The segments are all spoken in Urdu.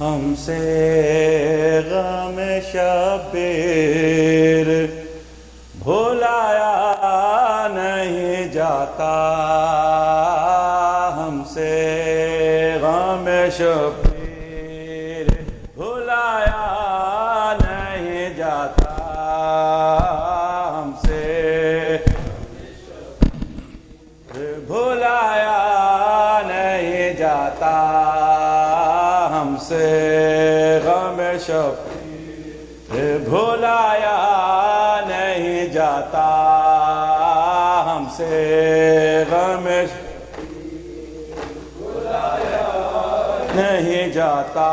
ہم سے غم شبیر بھلایا نہیں جاتا، ہم سے غم شبیر بھلایا نہیں جاتا، ہم سے بھلایا نہیں جاتا، ہم سے غم شبیر بھلایا نہیں جاتا، ہم سے غم بھلایا نہیں جاتا،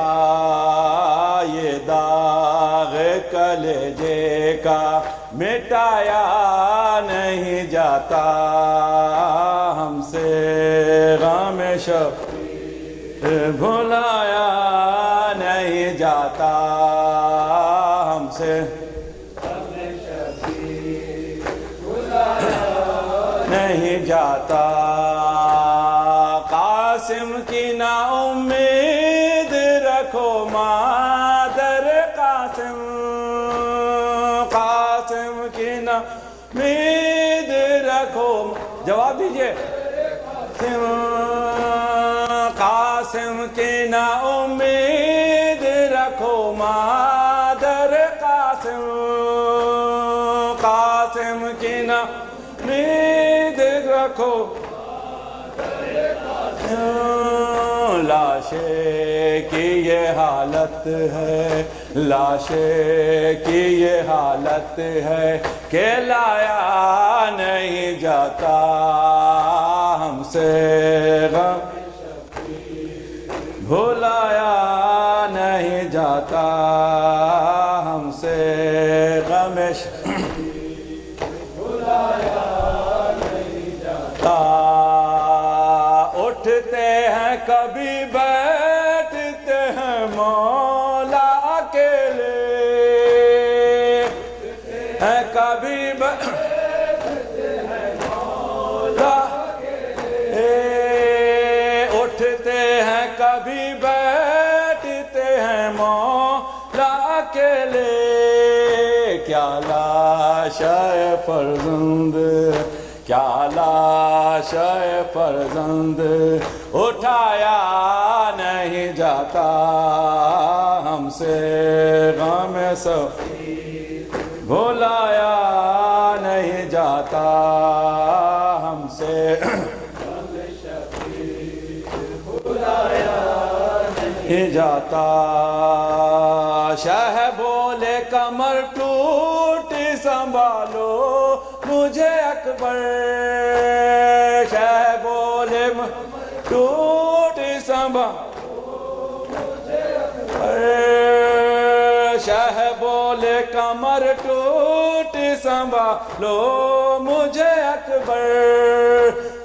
یہ داغ کلیجے کا مٹایا نہیں جاتا، ہم سے غم شبیر بھلایا نہیں جاتا، ہم سے غم شبیر بھلایا نہیں جاتا، قاسم کی نا امید رکھو مادر قاسم، قاسم کی نا امید رکھو، جواب دیجئے، قاسم کی نا امید رکھو مادر قاسم، قاسم کی نا امید رکھو لاشے کی یہ حالت ہے، لاشے کی یہ حالت ہے کہ لایا نہیں جاتا، ہم سے غم بھلایا نہیں جاتا، ہم سے غم بھلایا نہیں جاتا، اٹھتے ہیں کبھی بیٹھتے ہیں مولا اکیلے، ہیں کبھی بیٹھتے ہیں مولا اکیلے، اٹھتے ہیں کبھی بیٹھتے ہیں مولا اکیلے، کیا لاشائے فرزند، کیا لاشائے فرزند اٹھایا نہیں جاتا، ہم سے غم شبیر بھلایا نہیں جاتا، ہم سے غم شبیر بھلایا نہیں جاتا، شہ بولے کمر ٹوٹی سنبھالو مجھے اکبر، شہ بولے ٹوٹی سنبھالو مجھے اکبر، شہ بولے کمر ٹوٹی سنبھالو مجھے اکبر،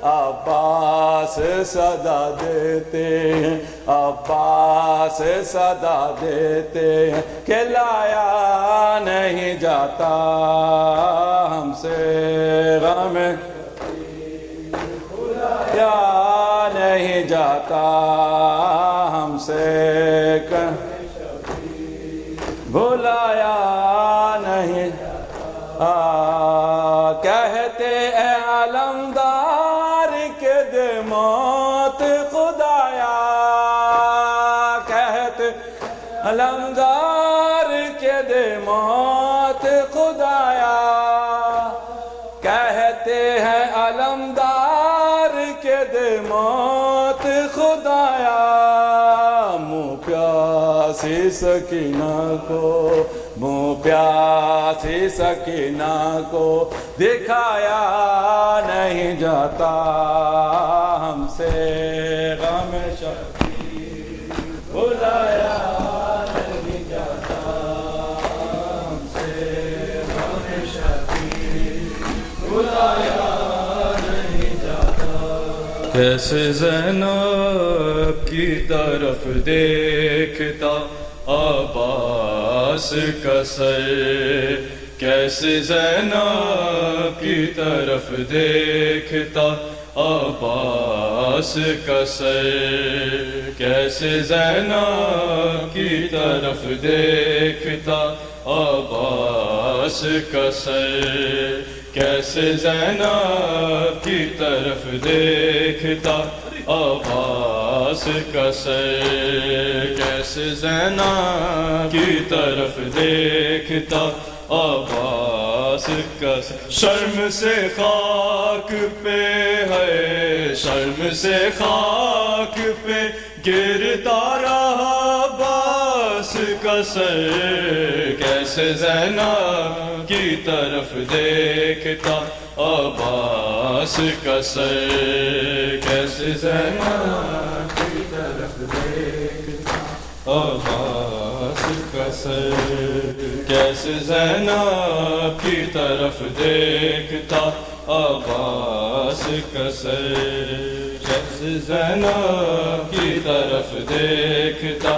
عباس صدا دیتے ہیں، عباس صدا دیتے ہیں کہ لایا نہیں جاتا، ہم سے غم بھلایا نہیں جاتا، ہم سے بھلایا نہیں، کہتے اے علمدار کے دے موت خدایا، کہتے علمدار کے دے موت خدایا، کہتے ہیں علمدار کے دے موت خدایا، منہ پیاسی سکینہ کو، منہ پیاسی سکینہ کو دکھایا نہیں جاتا، ہم سے غم شبیر بھلایا نہیں جاتا، ہم سے کیسے زینب کی طرف دیکھتا عباس کا سر، کیسے زینب کی طرف دیکھتا عباس کا سر، کیسے زینب کی طرف دیکھتا عباس کا سر، کیسے زینب کی طرف دیکھتا عباس کا سر، کیسے زینب کی طرف دیکھتا عباس کا سر، شرم سے خاک پہ ہے، شرم سے خاک پہ گرتا رہا عباس کا سر، کیسے زینب کی طرف دیکھتا عباس کا سر، کیسے زینب کی طرف دیکھتا عباس کا سر، کیسے زینب کی طرف دیکھتا عباس کا سر، کیسے زینب کی طرف دیکھتا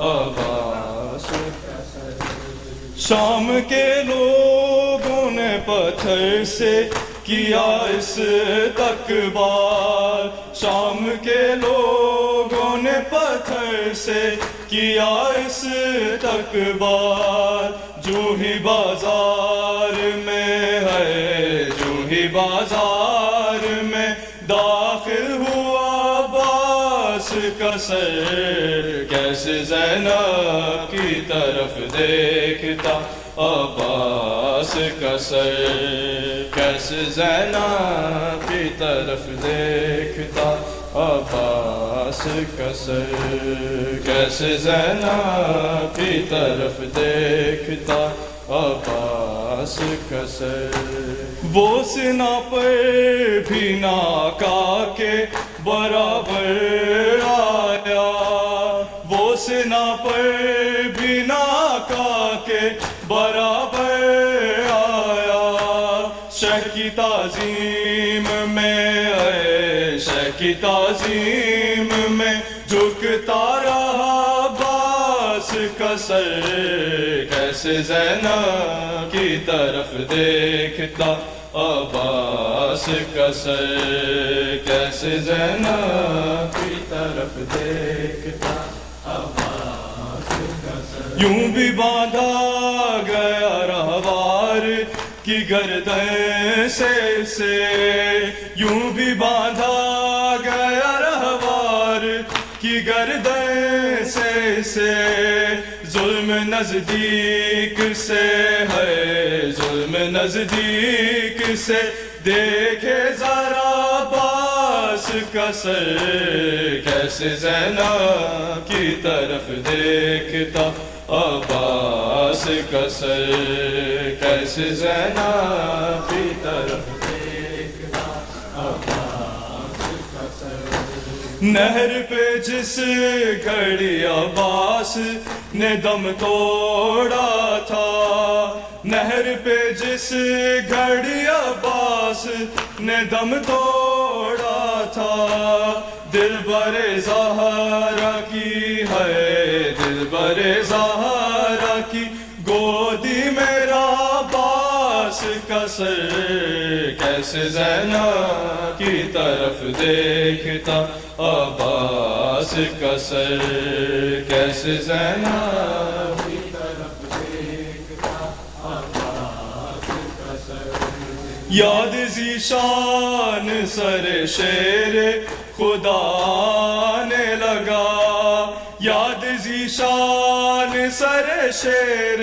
عباس کا سر، شام کے لوگوں نے پتھر سے کیا اس تکبار، شام کے لوگوں نے پتھر سے کیا اس تکبار، جو ہی بازار میں ہے، جو ہی بازار میں داخل ہوا عباس کا سر، کیسے زینب کی طرف دیکھتا عباس کا سر، کیسے زینب کی طرف دیکھتا عباس کا سر، کیسے زینب کی طرف دیکھتا عباس کا سر، وہ سینہ پر بھی ناکا کے برابر آیا، وہ سینہ پر بھی ناکا کے برابر آیا، شہ کی تعظیم میں شہ کی تعظیم میں جھکتا رہا عباس کا سر، کیسے زینب کی طرف دیکھتا عباس کا سر، کیسے زینب کی طرف دیکھتا عباس کا سر، یوں بھی باندھا گیا رہوار کی گردن سے یوں بھی باندھا گیا رہوار کی گردن سے ظلم نزدیک سے ہے، ظلم نزدیک سے دیکھے ذرا عباس کا سر، کیسے زینب کی طرف دیکھتا عباس کا سر، کیسے زینب کی طرف دیکھتا عباس کا سر، نہر پہ جس گھڑی عباس نے دم توڑا تھا، نہر پہ جس گھڑی عباس نے دم توڑا تھا، دل برے زہرا کی ہے، دل برے زہرا کی گودی میرا عباس کا سر، کیسے زینب کی طرف دیکھتا عباس کا سر، کیسے زینب کی طرف دیکھتا عباس کا سر، یاد ذیشان سر شیر خدا نے لگا، یاد ذیشان سر شیر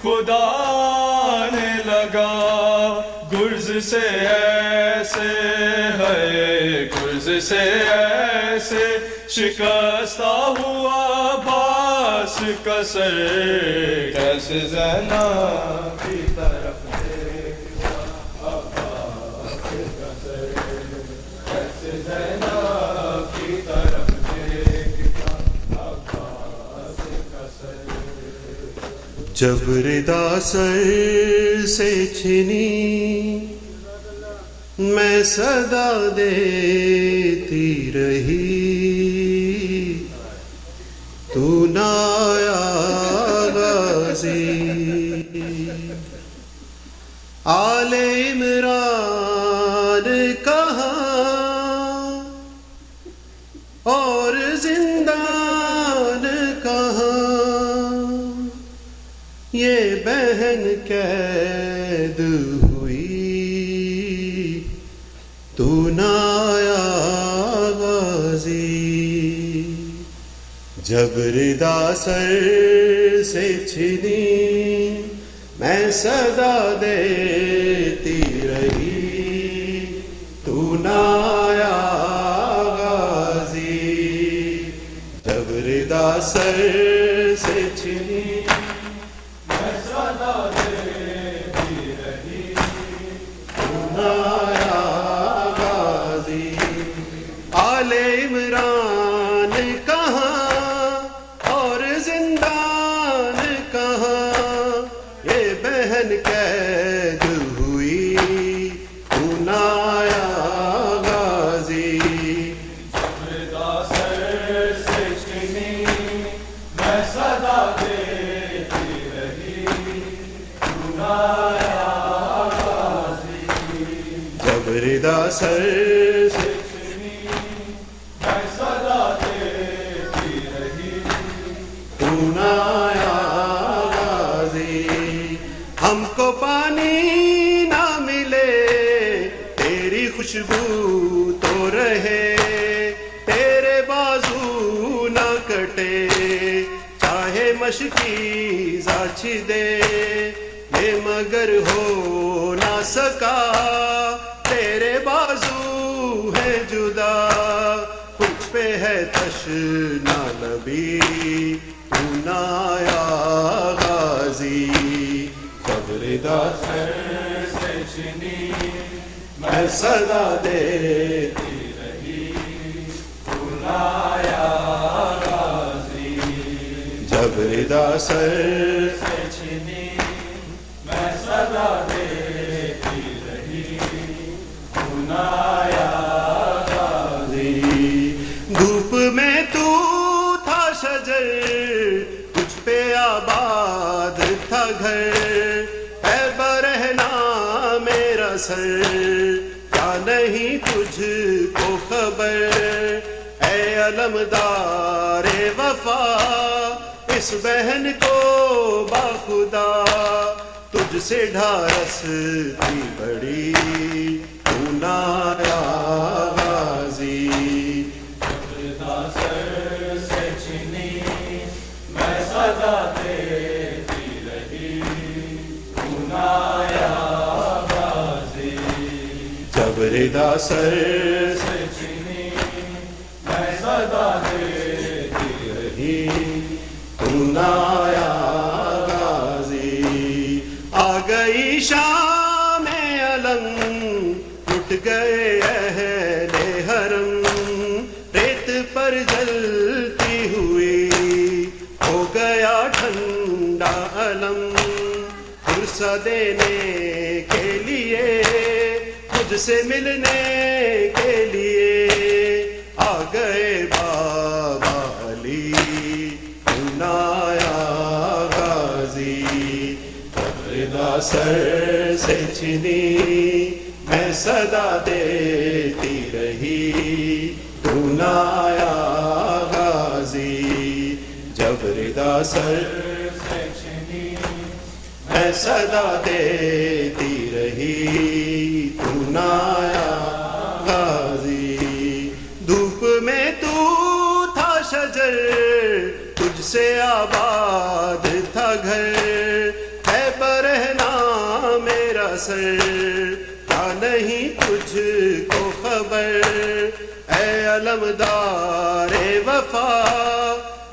خدا نے لگا، گرز سے ایسے ہے، گرز سے ایسے شکستہ ہوا عباس کا سر، کیسے زینب کی طرف دیکھتا عباس کا سر، کیسے زینب کی طرف دیکھتا عباس کا سر، جب ردا سر سے چھنی میں صدا دیتی رہی تو نہ آیا غازی، آل عمران کہاں اور زندان کہاں، یہ بہن قید ہوئی تو نہ آیا غازی، جب ردا سر سے چھنی میں صدا دیتی رہی تو نہ آیا غازی، جب ردا سر سے چھنی میں صدا دیتی رہی تو نہ آیا غازی، آل عمران کہاں اور زندان کہاں، یہ بہن قید ہوئی تو نہ آیا غازی، ردا سر سے چھنی میں صدا دیتی رہی تو نہ آیا غازی، جب ردا سر سے چھنی میں صدا دیتی رہی تو نہ آیا غازی، ہم کو پانی نہ ملے تیری خوشبو تو رہے، تیرے بازو نہ کٹے چاہے مشکی زاچ دے، یہ مگر ہو نہ سکا تیرے بازو ہے جدا، کچھ پہ ہے تشنا نبی تو نہ آیا غازی، جب ردا سر سے چھنی میں صدا دیتی رہی تو نہ آیا غازی، جب ردا سر سے چھنی میں صدا دیتی رہی تو نہ آیا غازی، دھوپ میں تو تھا شجر تجھ پہ آباد تھا گھر، اے برہنا میرا سر کیا نہیں تجھ کو خبر، اے علمدار وفا اس بہن کو باخدا، تجھ سے ڈھارس تھی بڑی تو نہ آیا غازی، ردا سر سے چھنی میں صدا دیتی رہی تو نہ آیا غازی، جب ردا سر سے چھنی میں صدا دیتی رہی تو نہ آیا غازی، آ گئی شام علم ٹوٹ گئے اہل حرم، ریت پر جلتی ہوئی ہو گیا ٹھنڈا علم، فرصہ دینے کے لیے مجھ سے ملنے کے لیے آ گئے بابا علی تو نہ آیا غازی، جب ردا سر سے چھنی میں صدا دیتی رہی تو نہ آیا غازی، جب ردا سر سے چھنی میں صدا دیتی رہی تو نہ آیا غازی، دھوپ میں تو تھا شجر تجھ سے آباد تھا گھر، ہے برہنا میرا سر کیا نہیں تجھ کو خبر، اے علمدار وفا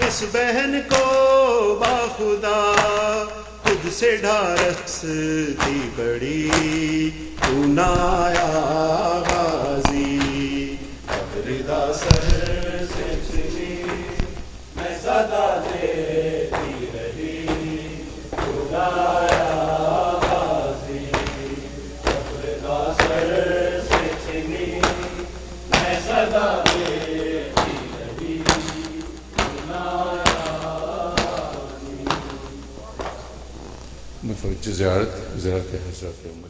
اس بہن کو باخدا، تجھ سے ڈھارس تھی بڑی تو نہ آیا غازی، اب ردا سر سے چھنی میں صدا دیتی رہی تو نہ آیا غازی، اب ردا سر سے پہنچی زیارت حضرات حضرت عمر